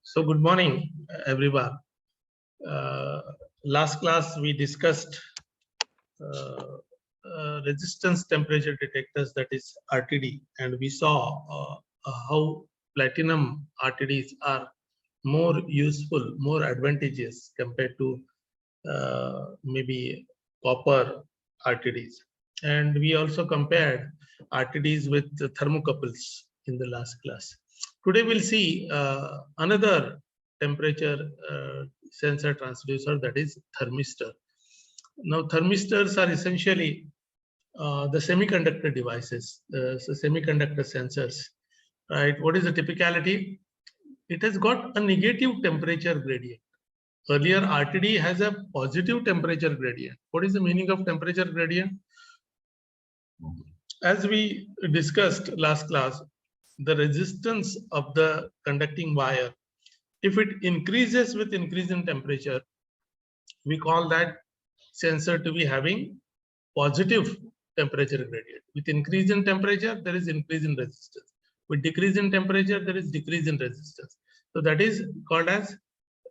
So good morning, everyone. Last class we discussed resistance temperature detectors, that is RTD, and we saw how platinum RTDs are more useful, more advantageous compared to maybe copper RTDs. And we also compared RTDs with the thermocouples in the last class. Today we'll see another temperature sensor transducer, that is thermistor. Now thermistors are essentially the semiconductor devices, so semiconductor sensors, right? What is the typicality? It has got a negative temperature gradient. Earlier RTD has a positive temperature gradient. What is the meaning of temperature gradient? As we discussed last class, the resistance of the conducting wire, if it increases with increase in temperature, we call that sensor to be having positive temperature gradient. With increase in temperature, there is increase in resistance. With decrease in temperature, there is decrease in resistance. So that is called as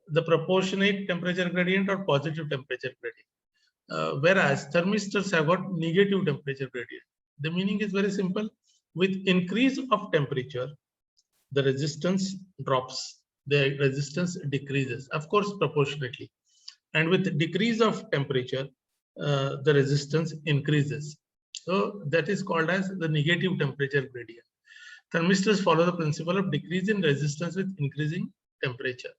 the proportionate temperature gradient or positive temperature gradient. Whereas thermistors have got negative temperature gradient. The meaning is very simple. With increase of temperature, the resistance drops, the resistance decreases, of course proportionately. And with decrease of temperature, the resistance increases. So that is called as the negative temperature gradient. Thermistors follow the principle of decrease in resistance with increasing temperature.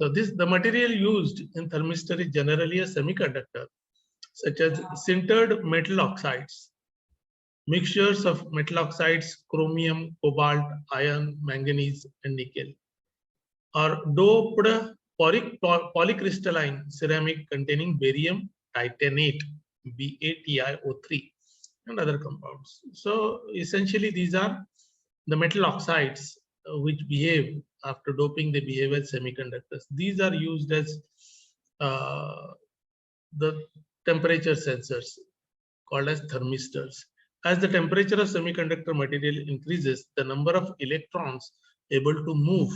So the material used in thermistor is generally a semiconductor, such as sintered metal oxides, mixtures of metal oxides, chromium, cobalt, iron, manganese, and nickel, or doped polycrystalline ceramic containing barium titanate, BaTiO3, and other compounds. So essentially these are the metal oxides which behave after doping, they behave as semiconductors. These are used as the temperature sensors called as thermistors. As the temperature of semiconductor material increases, the number of electrons able to move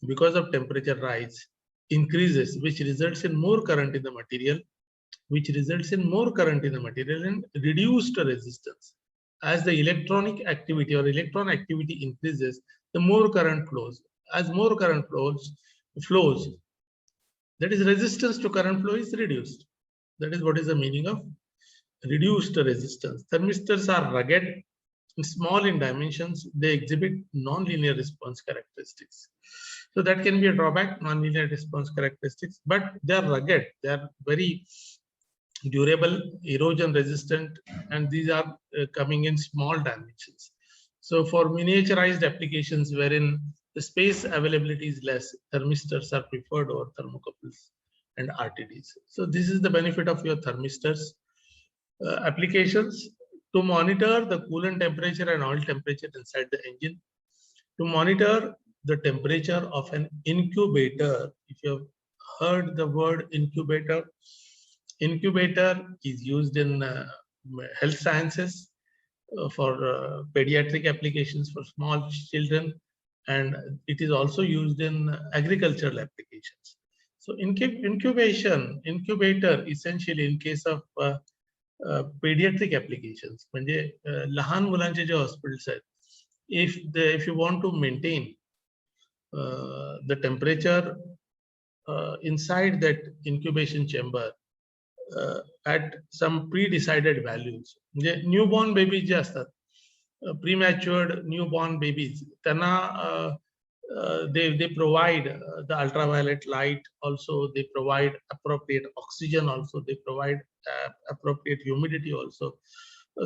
because of temperature rise increases, which results in more current in the material, and reduced resistance. As the electronic activity or electron activity increases, the more current flows. As more current flows, that is resistance to current flow is reduced. That is what is the meaning of reduced resistance. Thermistors are rugged and small in dimensions. They exhibit non-linear response characteristics. So that can be a drawback, non-linear response characteristics, but they are rugged. They are very durable, erosion resistant, and these are coming in small dimensions. So for miniaturized applications wherein the space availability is less, thermistors are preferred over thermocouples and RTDs. So this is the benefit of your thermistors. Applications: to monitor the coolant temperature and oil temperature inside the engine, to monitor the temperature of an incubator. If you have heard the word incubator, incubator is used in health sciences for pediatric applications for small children, and it is also used in agricultural applications. So incubator essentially in case of pediatric applications, म्हणजे लहान मुलांचे जे hospitals आहेत, if you want to maintain the temperature inside that incubation chamber at some pre-decided values, म्हणजे newborn babies जे असतात, prematured newborn babies, त्यांना they provide the ultraviolet light, also they provide appropriate oxygen, also they provide appropriate humidity also,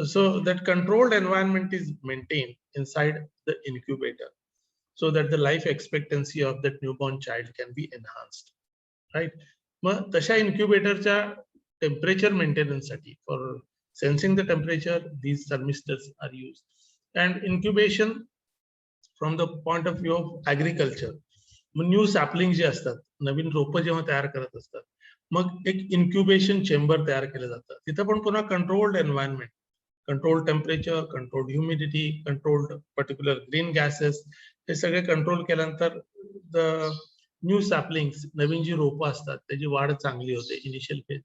so that controlled environment is maintained inside the incubator so that the life expectancy of that newborn child can be enhanced, right? मग तशा incubatorच्या temperature maintenance साठी, for sensing the temperature, these thermistors are used. And incubation from the point of view of agriculture, new sapling जे असतात, नवीन रोपं जेव्हा तयार करत असतात, मग एक इन्क्युबेशन चेंबर तयार केलं जातं. तिथं पण पुन्हा controlled environment, controlled temperature, controlled humidity, controlled particular green gases, हे सगळे कंट्रोल केल्यानंतर the new saplings, नवीन जी रोपं असतात त्याची वाढ चांगली होते initial phase.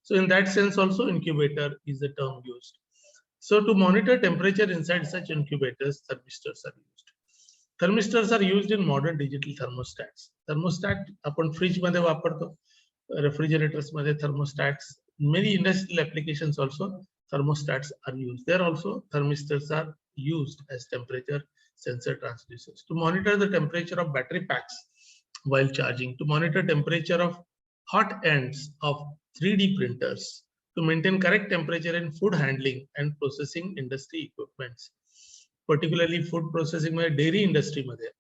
So in that sense also incubator is the term used. So to monitor temperature inside such incubators, thermistors are used. Thermistors are used in modern digital thermostats. Thermostat आपण freeze मध्ये वापरतो, refrigerators मध्ये thermostats, many industrial applications also thermostats are used. There also thermistors are used as temperature sensor transducers to monitor the temperature of battery packs while charging, to monitor temperature of hot ends of 3D printers, to maintain correct temperature in food handling and processing industry equipments, particularly food processing मध्ये dairy industry मध्ये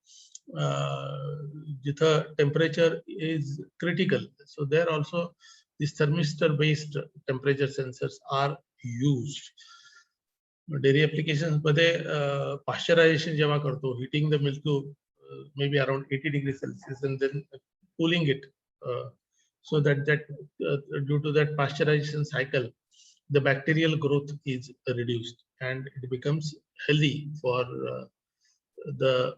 जिथं temperature is critical, so there also these thermistor based temperature sensors are used. Dairy applications मध्ये pasteurization जेव्हा करतो, heating the milk to maybe around 80 degrees Celsius and then cooling it, so that due to that pasteurization cycle, the bacterial growth is reduced and it becomes healthy for the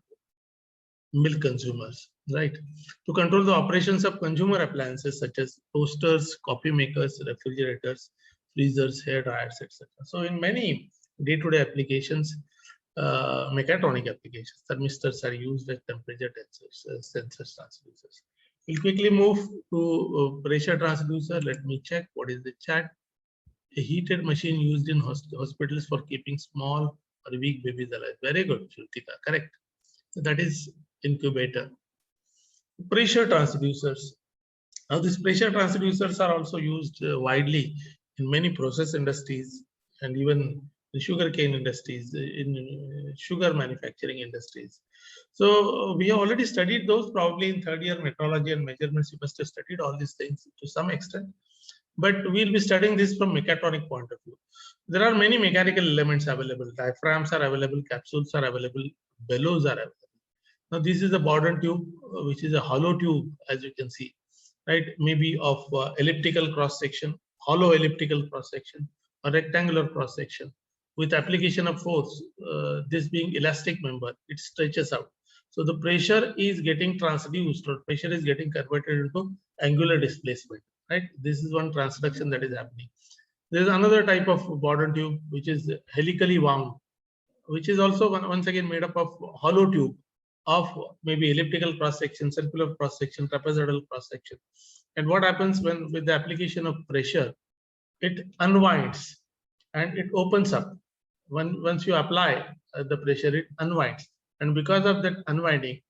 milk consumers, right? To control the operations of consumer appliances such as toasters, coffee makers, refrigerators, freezers, hair dryers, etc. So in many day-to-day applications, mechatronic applications, thermistors are used as temperature sensors, transducers. We'll quickly move to pressure transducer. Let me check what is the chat. A heated machine used in hospitals for keeping small or weak babies alive. Very good, Shrutika, correct. So that is incubator. Pressure transducers. Now these pressure transducers are also used widely in many process industries and even the sugarcane industries, in sugar manufacturing industries. So we have already studied those probably in third year metrology and measurements. You must have studied all these things to some extent, but we'll be studying this from mechatronic point of view. There are many mechanical elements available. Diaphragms are available, capsules are available, bellows are available. Now this is a Bourdon tube, which is a hollow tube, as you can see, right? Maybe of elliptical cross section, hollow elliptical cross section, or rectangular cross section. With application of force, this being elastic member, it stretches out. So the pressure is getting transduced, or pressure is getting converted into angular displacement, right? This is one transduction that is happening. There is another type of Bourdon tube, which is helically wound, which is also once again made up of hollow tube of maybe elliptical cross section, circular cross section, trapezoidal cross section. And what happens when with the application of pressure, it unwinds and it opens up. Once you apply the pressure, it unwinds, and because of that unwinding,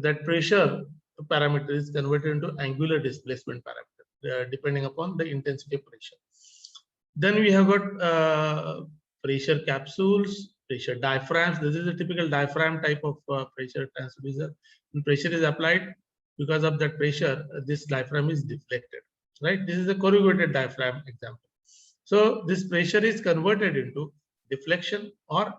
that pressure parameter is converted into angular displacement parameter depending upon the intensity of pressure. Then we have got pressure capsules, pressure diaphragms. This is a typical diaphragm type of pressure transducer. When pressure is applied, because of that pressure, this diaphragm is deflected, right? This is a corrugated diaphragm example. So this pressure is converted into deflection or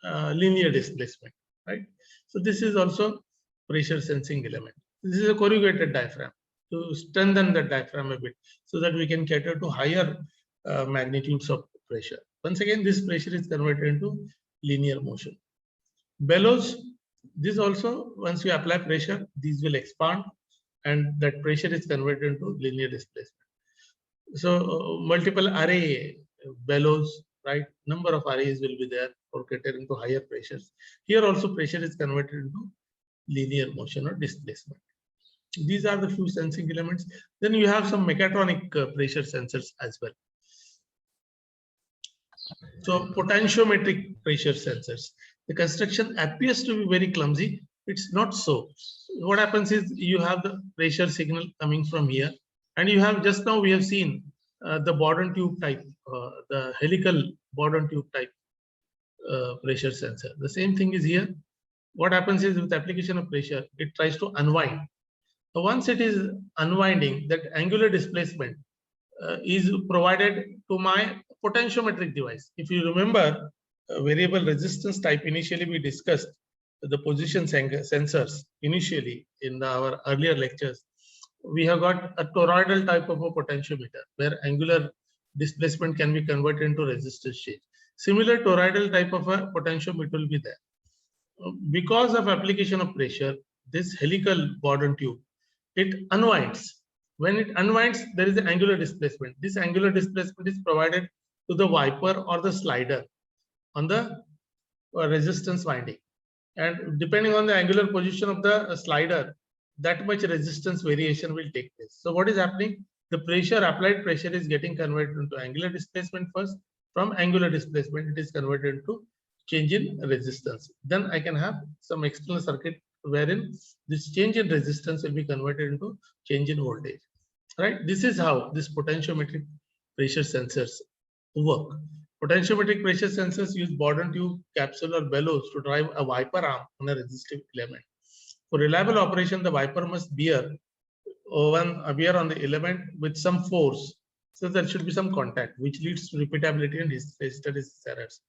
linear displacement, right? So this is also pressure sensing element. This is a corrugated diaphragm to strengthen the diaphragm a bit so that we can cater to higher magnitudes of pressure. Once again, this pressure is converted into linear motion. Bellows, this also, once you apply pressure, these will expand and that pressure is converted into linear displacement. So multiple array bellows, right? Number of arrays will be there for catering to higher pressures. Here also pressure is converted into linear motion or displacement. These are the few sensing elements. Then you have some mechatronic pressure sensors as well. So potentiometric pressure sensors. The construction appears to be very clumsy. It's not so. What happens is you have the pressure signal coming from here, and you have just now we have seen the Bourdon tube type, the helical Bourdon tube type pressure sensor. The same thing is here. What happens is with application of pressure, it tries to unwind. So once it is unwinding, that angular displacement is provided to my potentiometric device. If you remember, variable resistance type, initially we discussed the position sensors initially in our earlier lectures. We have got a toroidal type of a potentiometer where angular displacement can be converted into resistance change. Similar toroidal type of a potentiometer will be there. Because of application of pressure, this helical Bourdon tube, it unwinds. When it unwinds, there is an angular displacement. This angular displacement is provided to the wiper or the slider on the resistance winding. And depending on the angular position of the slider, that much resistance variation will take place. So what is happening? The pressure, applied pressure, is getting converted into angular displacement first. From angular displacement, it is converted into change in resistance. Then I can have some external circuit wherein this change in resistance will be converted into change in voltage. Right? This is how this potentiometric pressure sensors work. Potentiometric pressure sensors use Bourdon tube, capsule, or bellows to drive a wiper arm on a resistive element. For reliable operation, the wiper must bear on the element with some force. So there should be some contact, which leads to repeatability and hysteresis errors.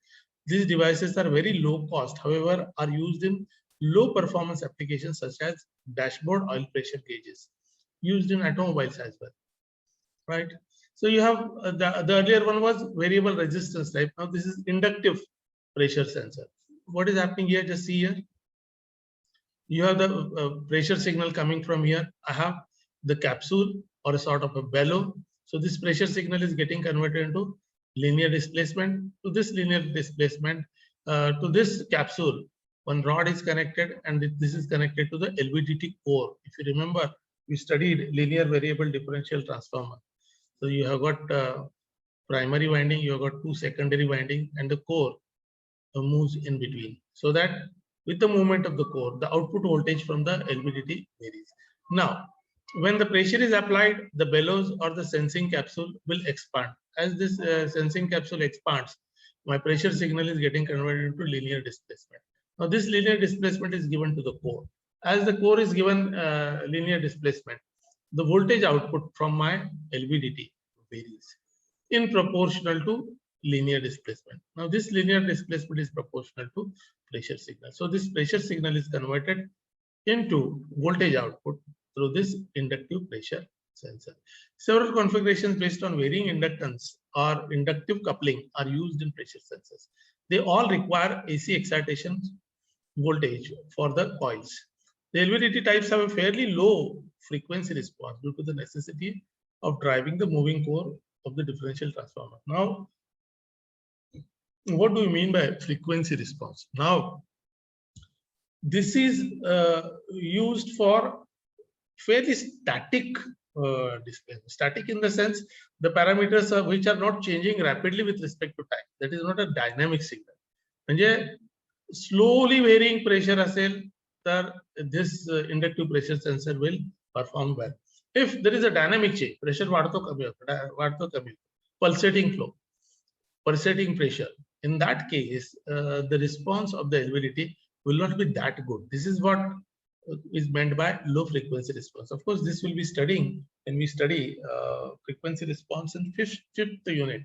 These devices are very low cost, however, are used in low performance applications such as dashboard oil pressure gauges, used in automobiles as well. Right? So you have the earlier one was variable resistance type. Now this is inductive pressure sensor. What is happening here? Just see here. You have the pressure signal coming from here. I have the capsule or a sort of a bellow. So this pressure signal is getting converted into linear displacement. To this linear displacement, to this capsule, one rod is connected, and this is connected to the LVDT core. If you remember, we studied linear variable differential transformer. So you have got primary winding, you have got two secondary winding, and the core moves in between. So that with the movement of the core, the output voltage from the LVDT varies. Now, when the pressure is applied, the bellows or the sensing capsule will expand. As this sensing capsule expands, my pressure signal is getting converted into linear displacement. Now, this linear displacement is given to the core. As the core is given linear displacement, the voltage output from my LVDT varies in proportional to linear displacement. Now, this linear displacement is proportional to pressure signal. So, this pressure signal is converted into voltage output through this inductive pressure sensor. Several configurations based on varying inductance or inductive coupling are used in pressure sensors. They all require AC excitation voltage for the coils. The LVDT types have a fairly low frequency response due to the necessity of driving the moving core of the differential transformer. Now, what do we mean by frequency response? Now, this is used for fairly static display. Static in the sense the parameters are which are not changing rapidly with respect to time. That is not a dynamic signal. म्हणजे slowly varying pressure असेल तर this inductive pressure sensor will perform well. If there is a dynamic change, pressure वाढतो कमी होतो, pulsating flow, pulsating pressure. In that case, the response of the LVDT will not be that good. This is what is meant by low frequency response. Of course, this will be studying when we study frequency response in fifth unit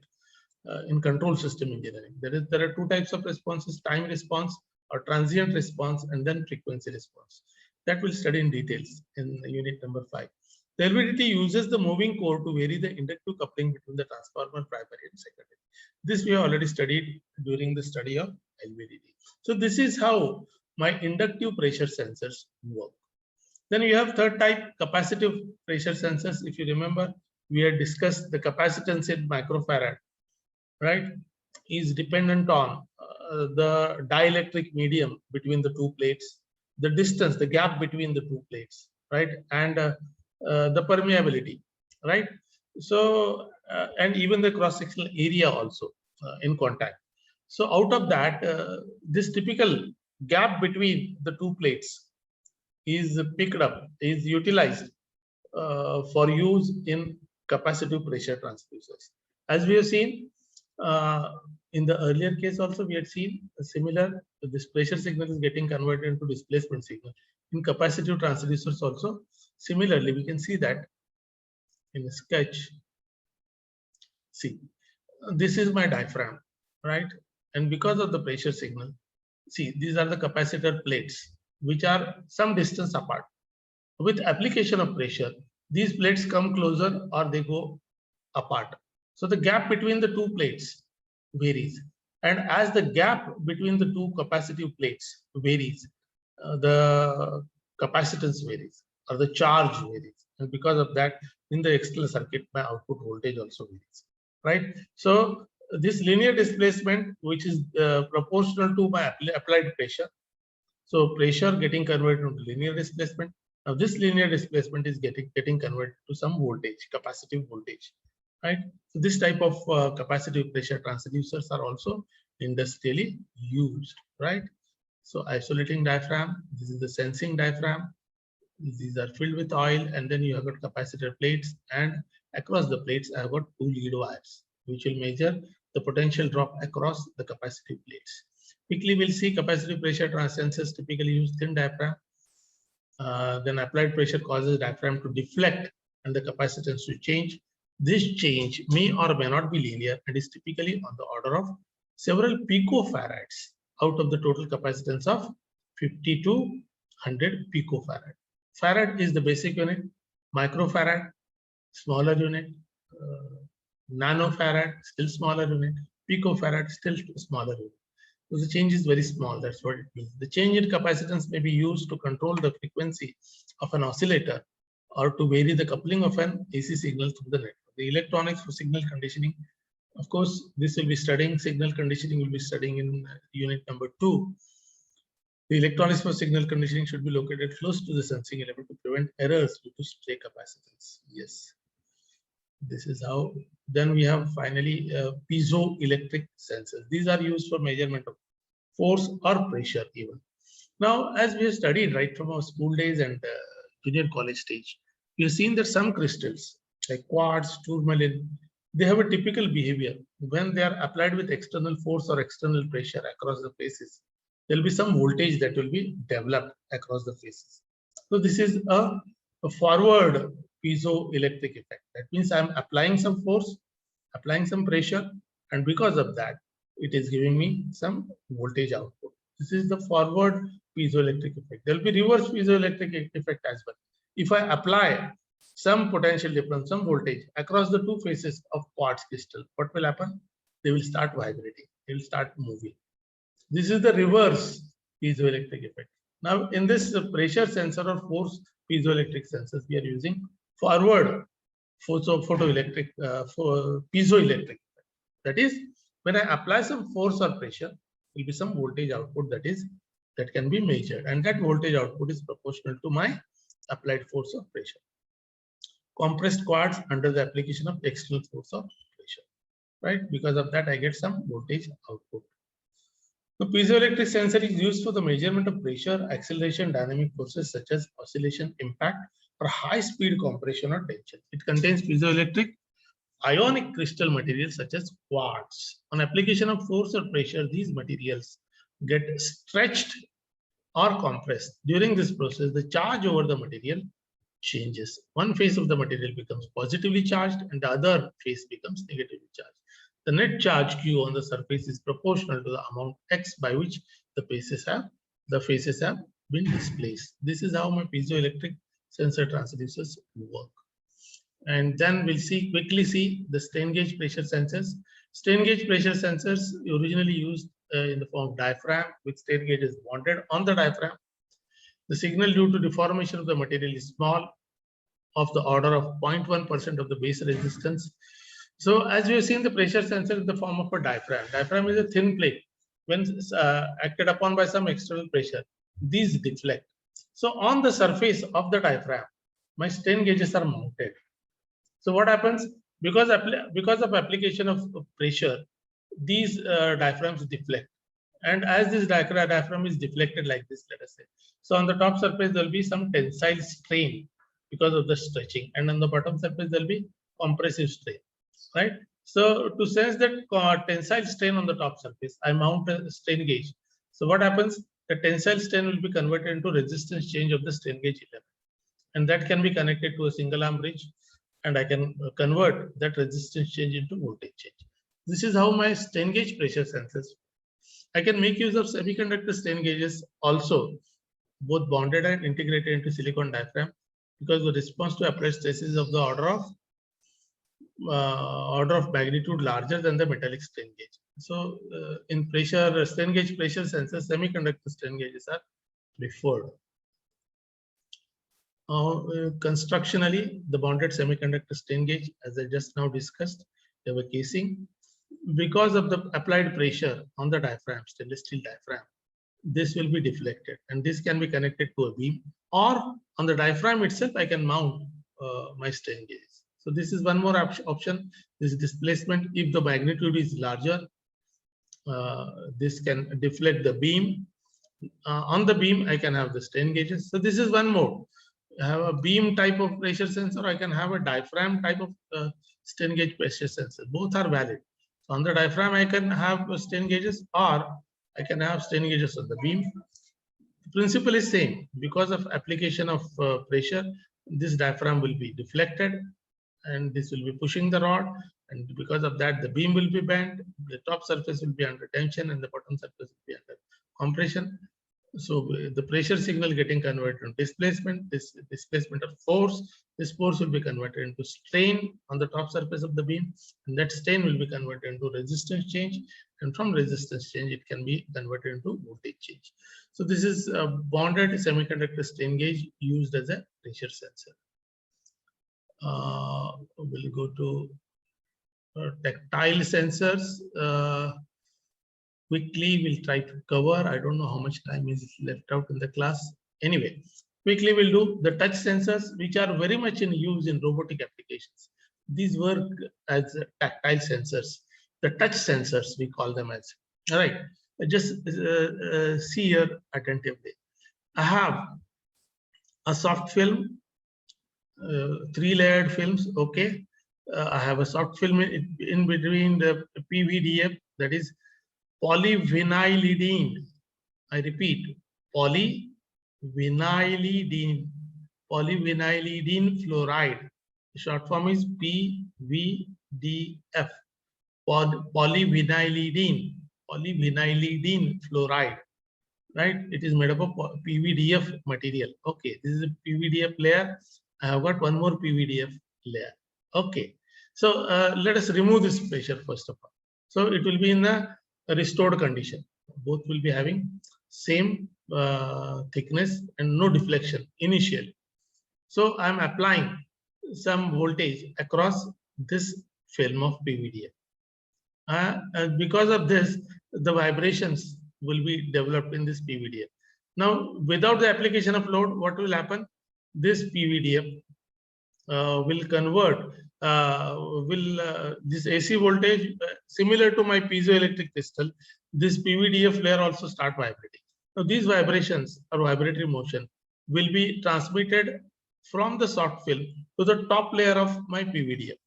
in control system engineering. There are two types of responses: time response or transient response, and then frequency response. That we'll study in details in unit number 5. The LVDT uses the moving core to vary the inductive coupling between the transformer primary and secondary. This we have already studied during the study of LVDT. So this is how my inductive pressure sensors work. Then you have third type, capacitive pressure sensors. If you remember, we had discussed the capacitance in microfarad, right, is dependent on the dielectric medium between the two plates, the distance, the gap between the two plates, right, and the permeability, right. So, and even the cross-sectional area also in contact. So out of that, this typical gap between the two plates is picked up, is utilized for use in capacitive pressure transducers. As we have seen in the earlier case also, we had seen a similar, this pressure signal is getting converted into displacement signal. In capacitive transducers also, similarly, we can see that in a sketch. See, this is my diaphragm, right? And because of the pressure signal, see, these are the capacitor plates, which are some distance apart. With application of pressure, these plates come closer or they go apart. So the gap between the two plates varies. And as the gap between the two capacitive plates varies, the capacitance varies or the charge varies. And because of that, in the external circuit, my output voltage also varies, right? So this linear displacement, which is proportional to my applied pressure. So pressure getting converted into linear displacement. Now this linear displacement is getting converted to some voltage, capacitive voltage, right? So this type of capacitive pressure transducers are also industrially used, right? So isolating diaphragm, this is the sensing diaphragm. These are filled with oil, and then you have got capacitor plates, and across the plates I have got two lead wires, which will measure the potential drop across the capacitive plates. Quickly we'll see capacitive pressure sensors typically use thin diaphragm. Then applied pressure causes diaphragm to deflect and the capacitance to change. This change may or may not be linear and is typically on the order of several picofarads out of the total capacitance of 50 to 100 picofarad. Farad is the basic unit, microfarad, smaller unit, nanofarad, still smaller unit, picofarad, still smaller unit. So the change is very small, that's what it means. The change in capacitance may be used to control the frequency of an oscillator or to vary the coupling of an AC signal through the network. The electronics for signal conditioning, of course, this will be studying, signal conditioning will be studying in unit number 2. The electronics for signal conditioning should be located close to the sensing element to prevent errors due to stray capacitance. Yes. This is how. Then we have finally piezoelectric sensors. These are used for measurement of force or pressure even. Now, as we have studied right from our school days and junior college stage, we have seen that some crystals like quartz, tourmaline, they have a typical behavior. When they are applied with external force or external pressure across the faces, there will be some voltage that will be developed across the faces. So this is a forward piezoelectric effect. That means I'm applying some force, applying some pressure, and because of that, it is giving me some voltage output. This is the forward piezoelectric effect. There will be reverse piezoelectric effect as well. If I apply some potential difference, some voltage across the two faces of quartz crystal, what will happen? They will start vibrating. They will start moving. This is the reverse piezoelectric effect. Now, in this pressure sensor or force piezoelectric sensors, we are using forward photoelectric for piezoelectric. That is, when I apply some force or pressure, there will be some voltage output that can be measured, and that voltage output is proportional to my applied force or pressure. Compressed quartz under the application of external force or pressure, right? Because of that, I get some voltage output. The piezoelectric sensor is used for the measurement of pressure, acceleration, dynamic forces such as oscillation, impact, or high-speed compression or tension. It contains piezoelectric ionic crystal materials such as quartz. On application of force or pressure, these materials get stretched or compressed. During this process, the charge over the material changes. One phase of the material becomes positively charged and the other phase becomes negatively charged. The net charge Q on the surface is proportional to the amount X by which the faces have been displaced. This is how my piezoelectric sensor transducers work. And then we'll quickly see the strain gauge pressure sensors. Strain gauge pressure sensors originally used in the form of diaphragm with strain gauges mounted on the diaphragm. The signal due to deformation of the material is small, of the order of 0.1% of the base resistance. So as we have seen, the pressure sensor in the form of a diaphragm. Diaphragm is a thin plate. When acted upon by some external pressure, these deflect. So on the surface of the diaphragm, my strain gauges are mounted. So what happens? Because of application of pressure, these diaphragms deflect. And as this diaphragm is deflected like this, let us say. So on the top surface, there will be some tensile strain because of the stretching. And on the bottom surface, there will be compressive strain, right? So to sense that tensile strain on the top surface, I mount a strain gauge. So what happens? The tensile strain will be converted into resistance change of the strain gauge element. And that can be connected to a single arm bridge. And I can convert that resistance change into voltage change. This is how my strain gauge pressure sensors. I can make use of semiconductor strain gauges also, both bonded and integrated into silicon diaphragm, because the response to applied stress is of the order of magnitude larger than the metallic strain gauge. So in strain gauge pressure sensors, semiconductor strain gauges are preferred. Constructionally, the bonded semiconductor strain gauge, as I just now discussed, they have a casing. Because of the applied pressure on the diaphragm, stainless steel diaphragm, this will be deflected, and this can be connected to a beam, or on the diaphragm itself, I can mount my strain gauge. So this is one more option. This displacement, if the magnitude is larger, this can deflect the beam. On the beam, I can have the strain gauges. So this is one mode. I have a beam type of pressure sensor. I can have a diaphragm type of strain gauge pressure sensor. Both are valid. So on the diaphragm, I can have strain gauges, or I can have strain gauges on the beam. The principle is same. Because of application of pressure, this diaphragm will be deflected, and this will be pushing the rod, and because of that, the beam will be bent, the top surface will be under tension, and the bottom surface will be under compression. So the pressure signal getting converted into displacement, this displacement of force, this force will be converted into strain on the top surface of the beam, and that strain will be converted into resistance change, and from resistance change, it can be converted into voltage change. So this is a bonded semiconductor strain gauge used as a pressure sensor. We'll go to tactile sensors. Quickly, we'll try to cover. I don't know how much time is left out in the class. Anyway, quickly we'll do the touch sensors, which are very much in use in robotic applications. These work as tactile sensors. The touch sensors, we call them as. All right, just see here attentively. I have a soft film, 3-layered films. Okay, I have a soft film in between the PVDF, that is polyvinylidene. I repeat, polyvinylidene fluoride. The short form is PVDF. Polyvinylidene fluoride. Right? It is made up of PVDF material. Okay, this is a PVDF layer. I have got one more PVDF layer. Okay, so let us remove this pressure first of all. So it will be in the restored condition. Both will be having same thickness and no deflection initially. So I am applying some voltage across this film of PVDF. And because of this, the vibrations will be developed in this PVDF. Now, without the application of load, what will happen? This PVDF will convert this AC voltage similar to my piezoelectric crystal. This PVDF layer also start vibrating. Now these vibrations or vibratory motion will be transmitted from the soft film to the top layer of my PVDF.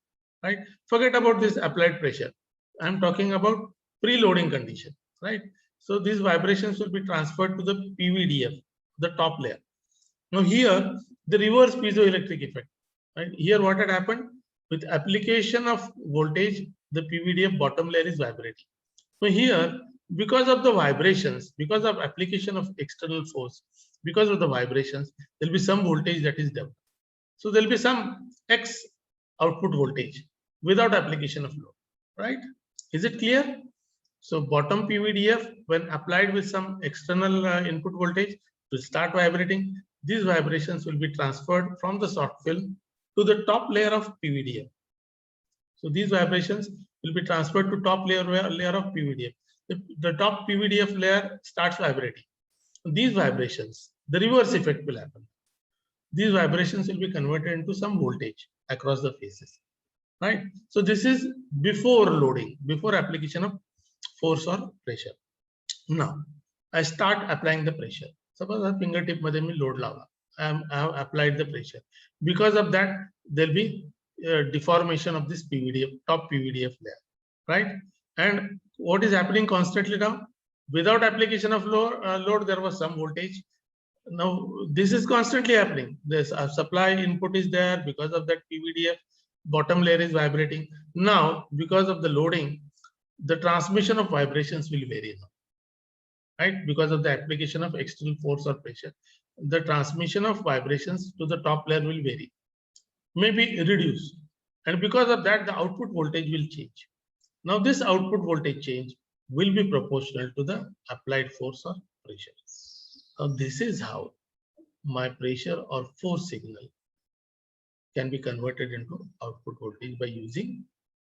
Right? Forget about this applied pressure. I'm talking about preloading condition. Right? So these vibrations will be transferred to the PVDF, the top layer. Now here the reverse piezoelectric effect. Right? Here what had happened? With application of voltage, the PVDF bottom layer is vibrating. So here, because of the vibrations, because of application of external force, because of the vibrations, there will be some voltage that is developed. So there will be some X output voltage without application of load. Right? Is it clear? So bottom PVDF, when applied with some external input voltage, will start vibrating. These vibrations will be transferred from the soft film to the top layer of PVDF. So these vibrations will be transferred to top layer of PVDF. The top PVDF layer starts vibrating. These vibrations, the reverse effect will happen. These vibrations will be converted into some voltage across the faces. Right? So this is before loading, before application of force or pressure. Now, I start applying the pressure. Suppose I fingertip मध्ये मी load लावला. I have applied the pressure. Because of that, there will be deformation of this PVDF, top PVDF layer, right? And what is happening constantly now? Without application of load, there was some voltage. Now this is constantly happening. This supply input is there. Because of that, PVDF bottom layer is vibrating. Now, because of the loading, the transmission of vibrations will vary now. Right? Because of the application of external force or pressure, the transmission of vibrations to the top layer will vary, maybe reduce. And because of that, the output voltage will change. Now this output voltage change will be proportional to the applied force or pressure. Now this is how my pressure or force signal can be converted into output voltage by using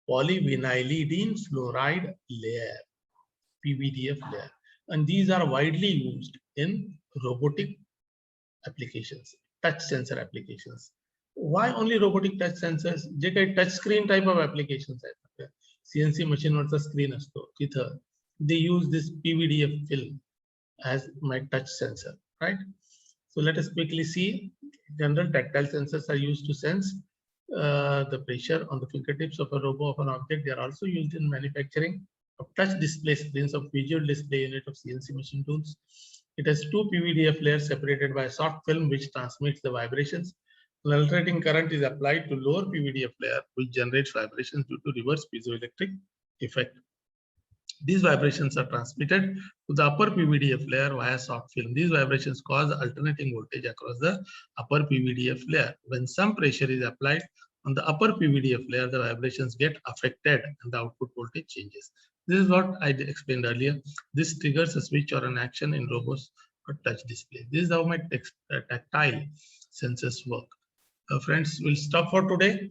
polyvinylidene fluoride layer, PVDF layer. And these are widely used in robotic applications, touch sensor applications. Why only robotic touch sensors? जे काही touch screen type of applications आहेत, CNC machine वरचा screen असतो तिथं they use this PVDF film as my touch sensor, right? So let us quickly see. General tactile sensors are used to sense the pressure on the fingertips of a robot of an object. They are also used in manufacturing of touch display screens of visual display unit of CNC machine tools. It has two PVDF layers separated by a soft film which transmits the vibrations. An alternating current is applied to lower PVDF layer which generates vibrations due to reverse piezoelectric effect. These vibrations are transmitted to the upper PVDF layer via soft film. These vibrations cause alternating voltage across the upper PVDF layer. When some pressure is applied on the upper PVDF layer, the vibrations get affected and the output voltage changes. This is what I explained earlier. This triggers a switch or an action in robots or touch display. This is how my tactile sensors work. Friends, we'll stop for today.